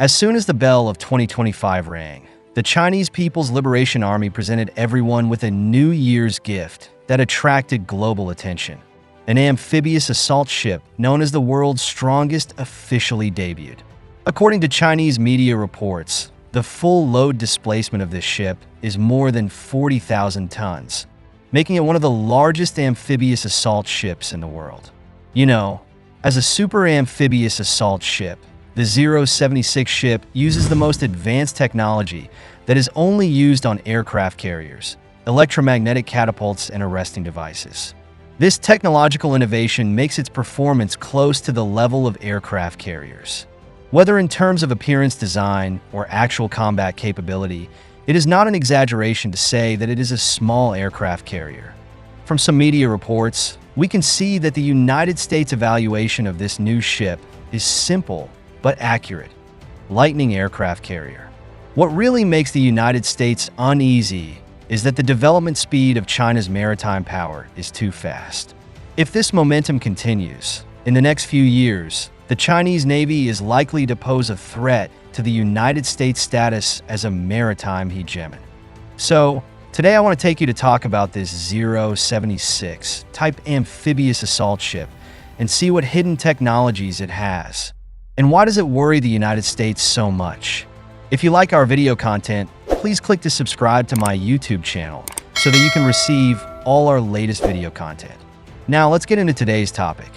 As soon as the bell of 2025 rang, the Chinese People's Liberation Army presented everyone with a New Year's gift that attracted global attention. An amphibious assault ship known as the world's strongest officially debuted. According to Chinese media reports, the full load displacement of this ship is more than 40,000 tons, making it one of the largest amphibious assault ships in the world. You know, as a super amphibious assault ship, the 076 ship uses the most advanced technology that is only used on aircraft carriers, electromagnetic catapults, and arresting devices. This technological innovation makes its performance close to the level of aircraft carriers. Whether in terms of appearance, design, or actual combat capability, it is not an exaggeration to say that it is a small aircraft carrier. From some media reports, we can see that the United States evaluation of this new ship is simple but accurate: lightning aircraft carrier. What really makes the United States uneasy is that the development speed of China's maritime power is too fast. If this momentum continues, in the next few years, the Chinese Navy is likely to pose a threat to the United States' status as a maritime hegemon. So, today I want to take you to talk about this 076 type amphibious assault ship and see what hidden technologies it has. And why does it worry the United States so much? If you like our video content, please click to subscribe to my YouTube channel so that you can receive all our latest video content. Now let's get into today's topic.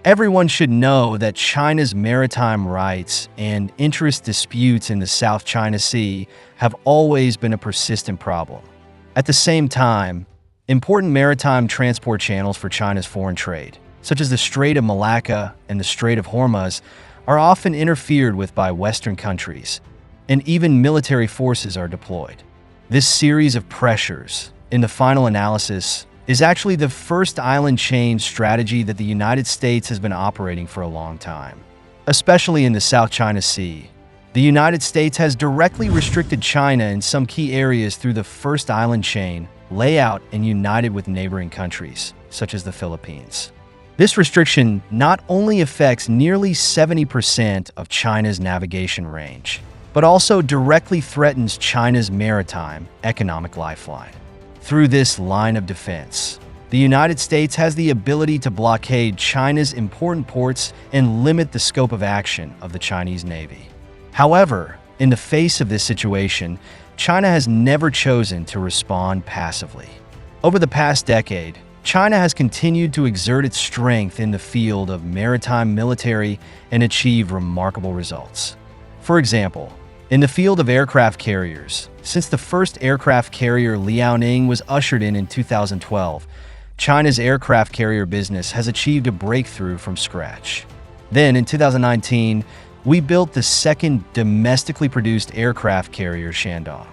Everyone should know that China's maritime rights and interest disputes in the South China Sea have always been a persistent problem. At the same time, important maritime transport channels for China's foreign trade, such as the Strait of Malacca and the Strait of Hormuz, are often interfered with by Western countries, and even military forces are deployed. This series of pressures, in the final analysis, is actually the first island chain strategy that the United States has been operating for a long time. Especially in the South China Sea, the United States has directly restricted China in some key areas through the first island chain layout and united with neighboring countries, such as the Philippines. This restriction not only affects nearly 70% of China's navigation range, but also directly threatens China's maritime economic lifeline. Through this line of defense, the United States has the ability to blockade China's important ports and limit the scope of action of the Chinese Navy. However, in the face of this situation, China has never chosen to respond passively. Over the past decade, China has continued to exert its strength in the field of maritime military and achieve remarkable results. For example, in the field of aircraft carriers, since the first aircraft carrier Liaoning was ushered in 2012, China's aircraft carrier business has achieved a breakthrough from scratch. Then, in 2019, we built the second domestically produced aircraft carrier, Shandong.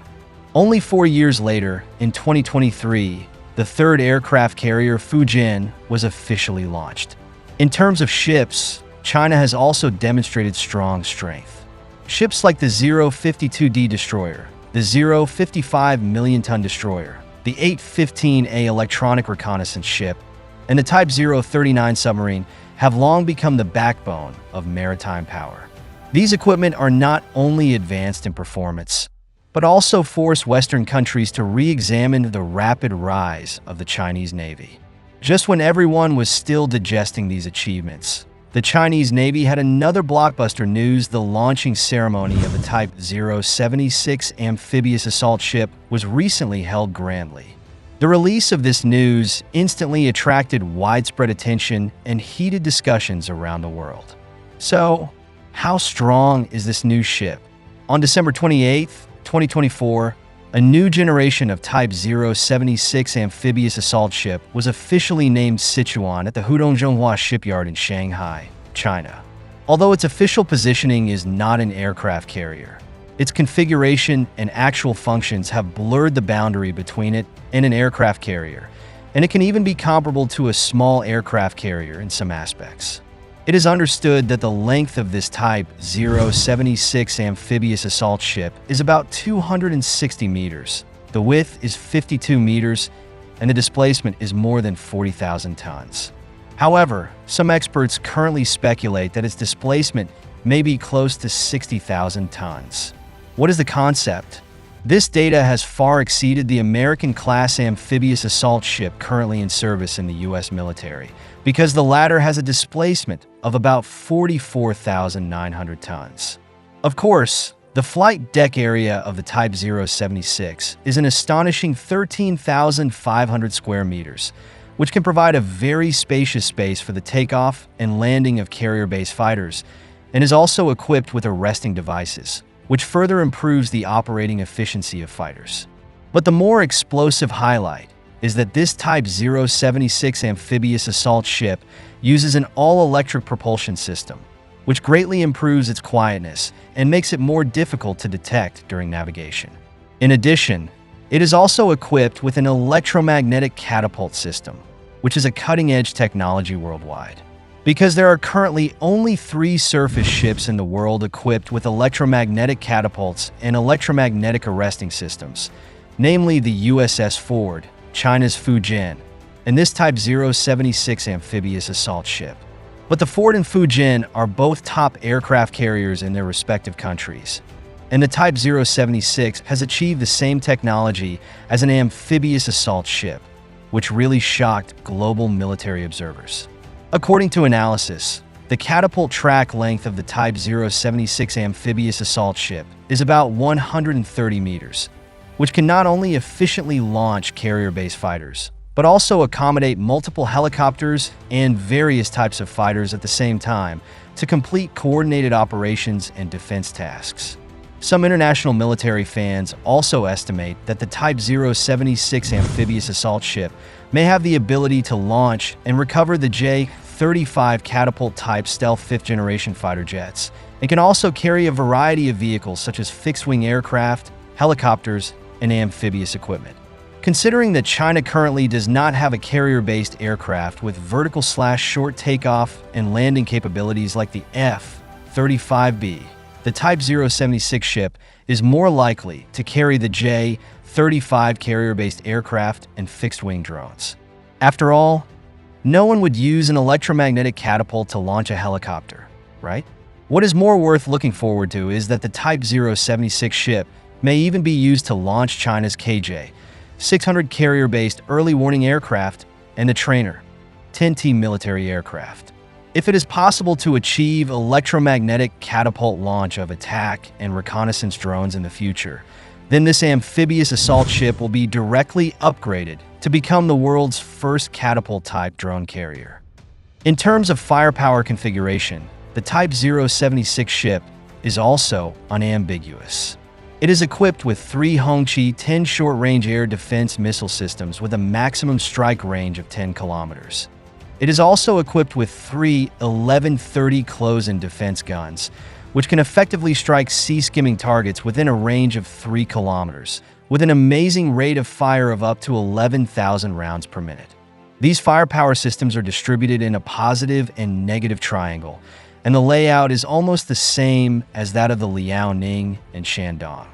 Only 4 years later, in 2023, the third aircraft carrier, Fujian, was officially launched. In terms of ships, China has also demonstrated strong strength. Ships like the 052D destroyer, the 055 million-ton destroyer, the 815A electronic reconnaissance ship, and the Type 039 submarine have long become the backbone of maritime power. These equipment are not only advanced in performance, but also force Western countries to re-examine the rapid rise of the Chinese Navy. Just when everyone was still digesting these achievements, the Chinese Navy had another blockbuster news. The launching ceremony of the Type 076 amphibious assault ship was recently held grandly. The release of this news instantly attracted widespread attention and heated discussions around the world. So, how strong is this new ship? On December 28, 2024, a new generation of Type 076 amphibious assault ship was officially named Sichuan at the Hudong-Zhonghua shipyard in Shanghai, China. Although its official positioning is not an aircraft carrier, its configuration and actual functions have blurred the boundary between it and an aircraft carrier, and it can even be comparable to a small aircraft carrier in some aspects. It is understood that the length of this Type 076 amphibious assault ship is about 260 meters. The width is 52 meters, and the displacement is more than 40,000 tons. However, some experts currently speculate that its displacement may be close to 60,000 tons. What is the concept? This data has far exceeded the American-class amphibious assault ship currently in service in the U.S. military, because the latter has a displacement of about 44,900 tons. Of course, the flight deck area of the Type 076 is an astonishing 13,500 square meters, which can provide a very spacious space for the takeoff and landing of carrier-based fighters, and is also equipped with arresting devices, which further improves the operating efficiency of fighters. But the more explosive highlight is that this Type 076 amphibious assault ship uses an all-electric propulsion system, which greatly improves its quietness and makes it more difficult to detect during navigation. In addition, it is also equipped with an electromagnetic catapult system, which is a cutting-edge technology worldwide. Because there are currently only 3 surface ships in the world equipped with electromagnetic catapults and electromagnetic arresting systems, namely the USS Ford, China's Fujian, and this Type 076 amphibious assault ship. But the Ford and Fujian are both top aircraft carriers in their respective countries, and the Type 076 has achieved the same technology as an amphibious assault ship, which really shocked global military observers. According to analysis, the catapult track length of the Type 076 amphibious assault ship is about 130 meters, which can not only efficiently launch carrier-based fighters, but also accommodate multiple helicopters and various types of fighters at the same time to complete coordinated operations and defense tasks. Some international military fans also estimate that the Type 076 amphibious assault ship may have the ability to launch and recover the J-35 Catapult-Type stealth fifth-generation fighter jets, and can also carry a variety of vehicles such as fixed-wing aircraft, helicopters, and amphibious equipment. Considering that China currently does not have a carrier-based aircraft with vertical/short takeoff and landing capabilities like the F-35B, the Type 076 ship is more likely to carry the J-35 carrier-based aircraft and fixed-wing drones. After all, no one would use an electromagnetic catapult to launch a helicopter, right? What is more worth looking forward to is that the Type 076 ship may even be used to launch China's KJ-600 carrier-based early warning aircraft and the Trainer 10T military aircraft. If it is possible to achieve electromagnetic catapult launch of attack and reconnaissance drones in the future, then this amphibious assault ship will be directly upgraded to become the world's first catapult-type drone carrier. In terms of firepower configuration, the Type 076 ship is also unambiguous. It is equipped with 3 Hongqi 10 short-range air defense missile systems with a maximum strike range of 10 kilometers. It is also equipped with 3 1130 close-in defense guns, which can effectively strike sea-skimming targets within a range of 3 kilometers, with an amazing rate of fire of up to 11,000 rounds per minute. These firepower systems are distributed in a positive and negative triangle, and the layout is almost the same as that of the Liaoning and Shandong.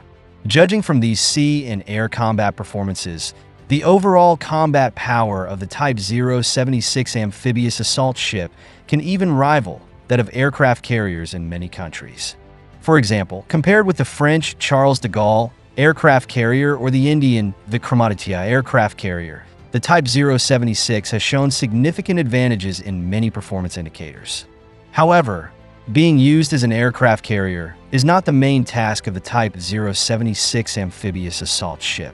Judging from these sea and air combat performances, the overall combat power of the Type 076 amphibious assault ship can even rival that of aircraft carriers in many countries. For example, compared with the French Charles de Gaulle aircraft carrier or the Indian Vikramaditya aircraft carrier, the Type 076 has shown significant advantages in many performance indicators. However, being used as an aircraft carrier is not the main task of the Type 076 amphibious assault ship.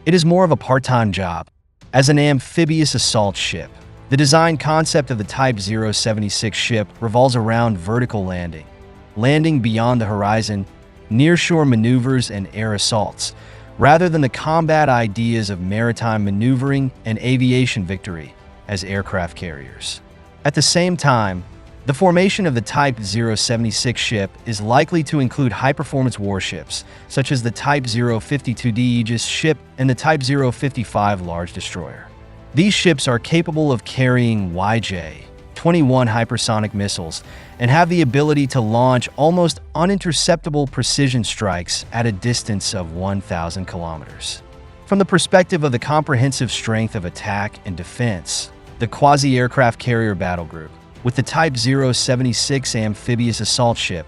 It is more of a part-time job. As an amphibious assault ship, the design concept of the Type 076 ship revolves around vertical landing, landing beyond the horizon, nearshore maneuvers and air assaults, rather than the combat ideas of maritime maneuvering and aviation victory as aircraft carriers. At the same time, the formation of the Type 076 ship is likely to include high-performance warships, such as the Type 052D Aegis ship and the Type 055 large destroyer. These ships are capable of carrying YJ-21 hypersonic missiles and have the ability to launch almost uninterceptable precision strikes at a distance of 1,000 kilometers. From the perspective of the comprehensive strength of attack and defense, the quasi-aircraft carrier battle group, with the Type 076 amphibious assault ship,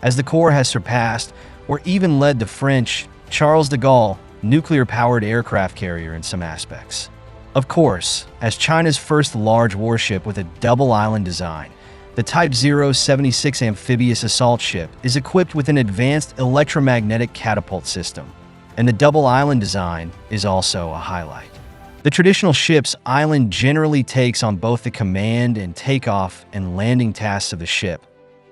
as the Corps has surpassed or even led the French Charles de Gaulle nuclear-powered aircraft carrier in some aspects. Of course, as China's first large warship with a double-island design, the Type 076 amphibious assault ship is equipped with an advanced electromagnetic catapult system, and the double-island design is also a highlight. The traditional ship's island generally takes on both the command and takeoff and landing tasks of the ship,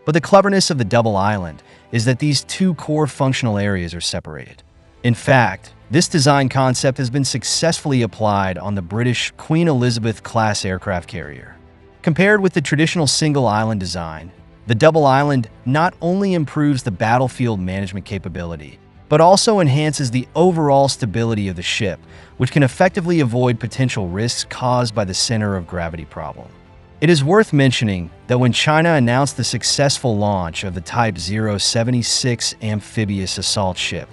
but the cleverness of the double island is that these two core functional areas are separated. In fact, this design concept has been successfully applied on the British Queen Elizabeth-class aircraft carrier. Compared with the traditional single-island design, the double island not only improves the battlefield management capability, but also enhances the overall stability of the ship, which can effectively avoid potential risks caused by the center of gravity problem. It is worth mentioning that when China announced the successful launch of the Type 076 amphibious assault ship,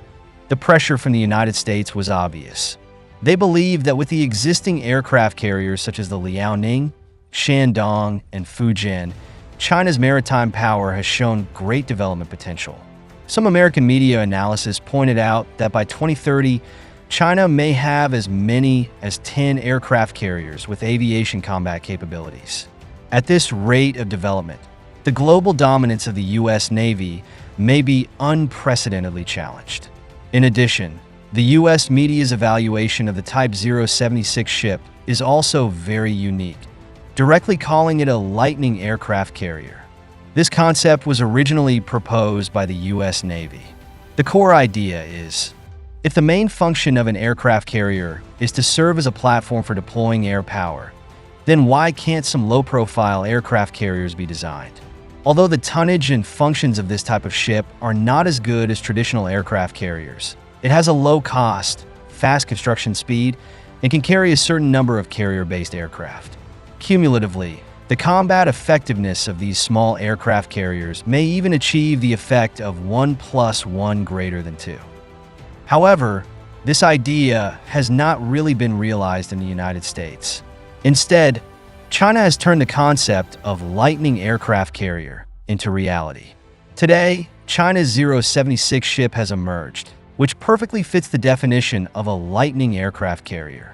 the pressure from the United States was obvious. They believed that with the existing aircraft carriers such as the Liaoning, Shandong, and Fujian, China's maritime power has shown great development potential. Some American media analysis pointed out that by 2030, China may have as many as 10 aircraft carriers with aviation combat capabilities. At this rate of development, the global dominance of the U.S. Navy may be unprecedentedly challenged. In addition, the U.S. media's evaluation of the Type 076 ship is also very unique, directly calling it a Lightning aircraft carrier. This concept was originally proposed by the U.S. Navy. The core idea is, if the main function of an aircraft carrier is to serve as a platform for deploying air power, then why can't some low-profile aircraft carriers be designed? Although the tonnage and functions of this type of ship are not as good as traditional aircraft carriers, it has a low cost, fast construction speed, and can carry a certain number of carrier-based aircraft. Cumulatively, the combat effectiveness of these small aircraft carriers may even achieve the effect of 1 + 1 greater than 2. However, this idea has not really been realized in the United States. Instead, China has turned the concept of Lightning aircraft carrier into reality. Today, China's 076 ship has emerged, which perfectly fits the definition of a Lightning aircraft carrier.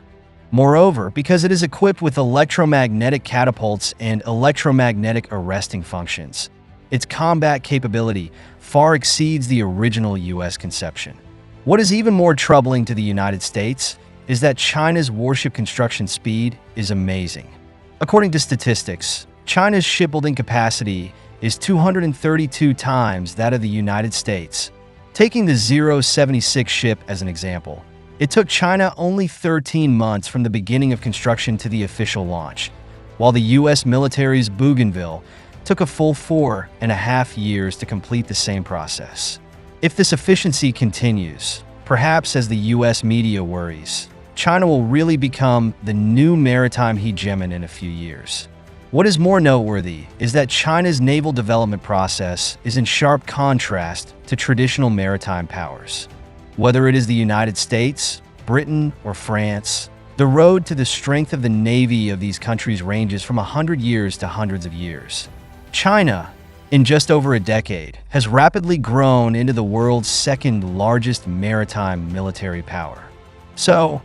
Moreover, because it is equipped with electromagnetic catapults and electromagnetic arresting functions, its combat capability far exceeds the original U.S. conception. What is even more troubling to the United States is that China's warship construction speed is amazing. According to statistics, China's shipbuilding capacity is 232 times that of the United States. Taking the 076 ship as an example, it took China only 13 months from the beginning of construction to the official launch, while the U.S. military's Bougainville took a full 4.5 years to complete the same process. If this efficiency continues, perhaps as the U.S. media worries, China will really become the new maritime hegemon in a few years. What is more noteworthy is that China's naval development process is in sharp contrast to traditional maritime powers. Whether it is the United States, Britain, or France, the road to the strength of the navy of these countries ranges from 100 years to hundreds of years. China, in just over a decade, has rapidly grown into the world's second largest maritime military power. So,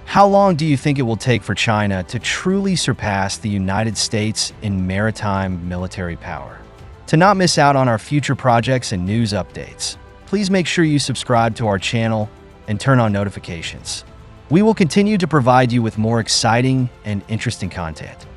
how long do you think it will take for China to truly surpass the United States in maritime military power? To not miss out on our future projects and news updates, please make sure you subscribe to our channel and turn on notifications. We will continue to provide you with more exciting and interesting content.